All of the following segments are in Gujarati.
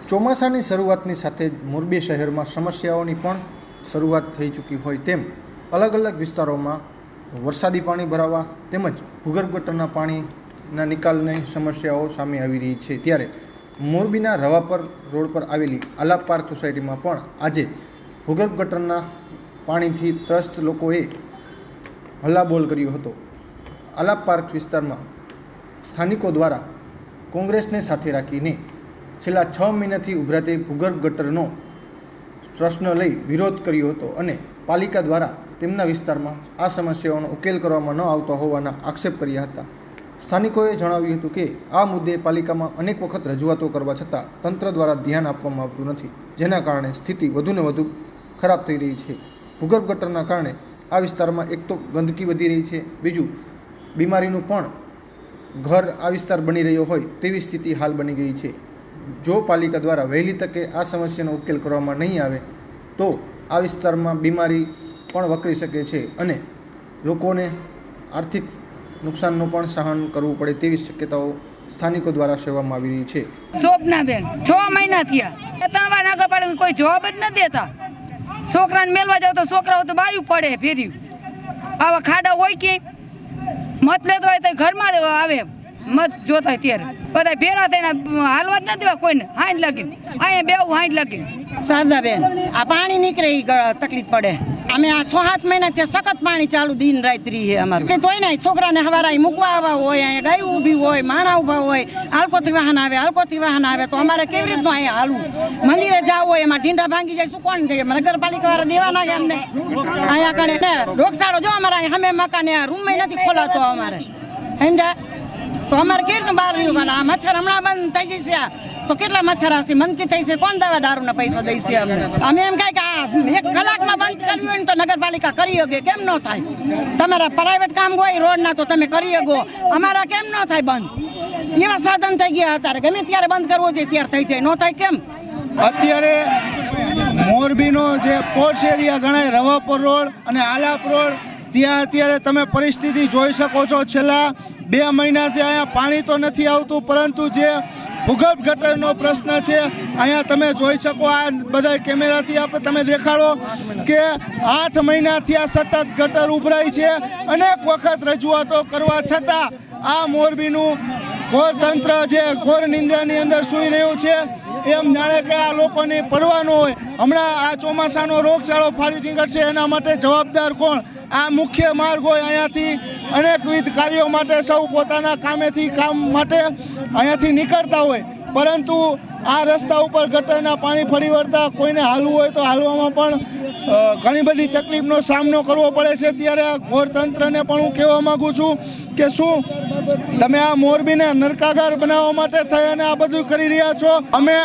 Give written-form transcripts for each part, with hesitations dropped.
ચોમાસાની શરૂઆતની સાથે જ મોરબી શહેરમાં સમસ્યાઓની પણ શરૂઆત થઈ ચૂકી હોય તેમ અલગ અલગ વિસ્તારોમાં વરસાદી પાણી ભરાવા તેમજ ભૂગર્ભ ગટરના પાણીના નિકાલની સમસ્યાઓ સામે આવી રહી છે। ત્યારે મોરબીના રવાપર રોડ પર આવેલી આલાપ પાર્ક સોસાયટીમાં પણ આજે ભૂગર્ભ ગટરના પાણીથી ત્રસ્ત લોકોએ હલ્લાબોલ કર્યો હતો। આલાપ પાર્ક વિસ્તારમાં સ્થાનિકો દ્વારા કોંગ્રેસને સાથે રાખીને છેલ્લા 6 મહિનાથી ઉભરાતી ભૂગર્ભ ગટરનો પ્રશ્ન લઈ વિરોધ કર્યો હતો અને પાલિકા દ્વારા તેમના વિસ્તારમાં આ સમસ્યાઓનો ઉકેલ કરવામાં ન આવતો હોવાના આક્ષેપ કર્યા હતા। સ્થાનિકોએ જણાવ્યું હતું કે આ મુદ્દે પાલિકામાં અનેક વખત રજૂઆતો કરવા છતાં તંત્ર દ્વારા ધ્યાન આપવામાં આવતું નથી, જેના કારણે સ્થિતિ વધુને વધુ ખરાબ થઈ રહી છે। ભૂગર્ભ ગટરના કારણે આ વિસ્તારમાં એક તો ગંદકી વધી રહી છે, બીજું બીમારીનું પણ ઘર આ વિસ્તાર બની રહ્યો હોય તેવી સ્થિતિ હાલ બની ગઈ છે। જો પાલિકા દ્વારા વહેલી તકે આ સમસ્યાનો ઉકેલ કરવામાં નહીં આવે તો આ વિસ્તારમાં બીમારી પણ વકરી શકે છે અને લોકોને આર્થિક નુકસાનનું પણ સહન કરવું પડે તેવી શક્યતાઓ સ્થાનિકો દ્વારા સેવામાં આવી રહી છે। શોભનાબેન 6 મહિના થયા, 3 વાર નગરપાલિકા કોઈ જવાબ જ ન દેતા। છોકરાને મેલવા જાવ તો છોકરાઓ તો બાયું પડે ફેર્યું। આવા ખાડા હોય કે મત લેતો હોય તો ઘરમાં આવે, મત જોતા હોય ત્યારે બધા ભેરા થઈને હાલવા જ ન દેવા કોઈને। હાંડ લાગીને અહીંયા બેવું હાંડ લાગીને શારદાબેન, આ પાણી નીકળે એ તકલીફ પડે। અમે આ 6-7 મહિના ત્યાં સખત પાણી ચાલુ દિન રાત રહી છે અમારું તોય નહીં। છોકરાને હવારા મૂકવા આવવા હોય, અહીંયા ગાય ઊભી હોય, માણા ઊભા હોય, હાલકોથી વાહન આવે તો અમારે કેવી રીતનું અહીંયા હાલવું? મંદિરે જવું હોય એમાં ઢીંડા ભાંગી જાય, શું કોણ થાય? નગરપાલિકા વાળા દેવા નાખે અમને અહીંયા કણે રોગચાળો જો અમારા અમે મકાને રૂમમાં નથી ખોલાતો અમારે, સમજ્યા? તો અમારે કેવી રીતે બહાર રહ્યું? આ મચ્છર હમણાં બંધ થઈ જશે તો કેટલા મચ્છર આવશે? મંદકી થઈ છે, કોણ દવા દારૂના પૈસા દઈ છે અમને? અમે એમ કહે કે આ 1 કલાકમાં બંધ કરવી હોય ને તો નગરપાલિકા કરી શકે, કેમ ન થાય? તમારા પ્રાઇવેટ કામ હોય રોડના તો તમે કરી શકો, અમારા કેમ ન થાય બંધ? એવા સાધન થઈ ગયા અત્યારે, ગમે ત્યારે બંધ કરવો જોઈએ ત્યારે થઈ જાય, ન થાય કેમ? અત્યારે મોરબીનો જે પોર્ટ એરિયા ગણાય રવાપર રોડ અને આલાપ રોડ, ત્યાં અત્યારે તમે પરિસ્થિતિ જોઈ શકો છો। છેલ્લા 2 મહિનાથી અહીંયા પાણી તો નથી આવતું, પરંતુ જે ભૂગર્ભ ગટરનો પ્રશ્ન છે અહીંયા તમે જોઈ શકો। આ બધા કેમેરાથી તમે દેખાડો કે 8 મહિનાથી આ સતત ગટર ઉભરાય છે। અનેક વખત રજૂઆતો કરવા છતાં આ મોરબીનું ઘોર તંત્ર જે ઘોર નિંદ્રાની અંદર સૂઈ રહ્યું છે, એમ જાણે કે આ લોકોની પરવા ન હોય। હમણાં આ ચોમાસાનો રોગચાળો ફાટી નીકળશે, એના માટે જવાબદાર કોણ? આ મુખ્ય માર્ગ હોય, અહીંયાથી અનેકવિધ કાર્યો માટે સૌ પોતાના કામ માટે અહીંયાથી નીકળતા હોય, પરંતુ આ રસ્તા ઉપર ગટરના પાણી ફરી વળતા કોઈને હાલવું હોય તો હાલવામાં પણ ઘણી બધી તકલીફનો સામનો કરવો પડે છે। ત્યારે આ ઘોર તંત્રને પણ હું કહેવા માગું છું કે શું તમે આ મોરબીને નરકાગાર બનાવવા માટે થઈ અને આ બધું કરી રહ્યા છો? અમે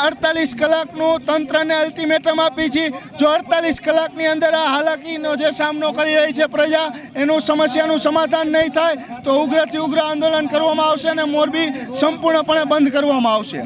48 કલાકનું તંત્રને અલ્ટિમેટમ આપી છે। જો 48 કલાકની અંદર આ હાલાકીનો જે સામનો કરી રહી છે પ્રજા, એનું સમસ્યાનું સમાધાન નહીં થાય તો ઉગ્રથી ઉગ્ર આંદોલન કરવામાં આવશે અને મોરબી સંપૂર્ણપણે બંધ કરવામાં આવશે।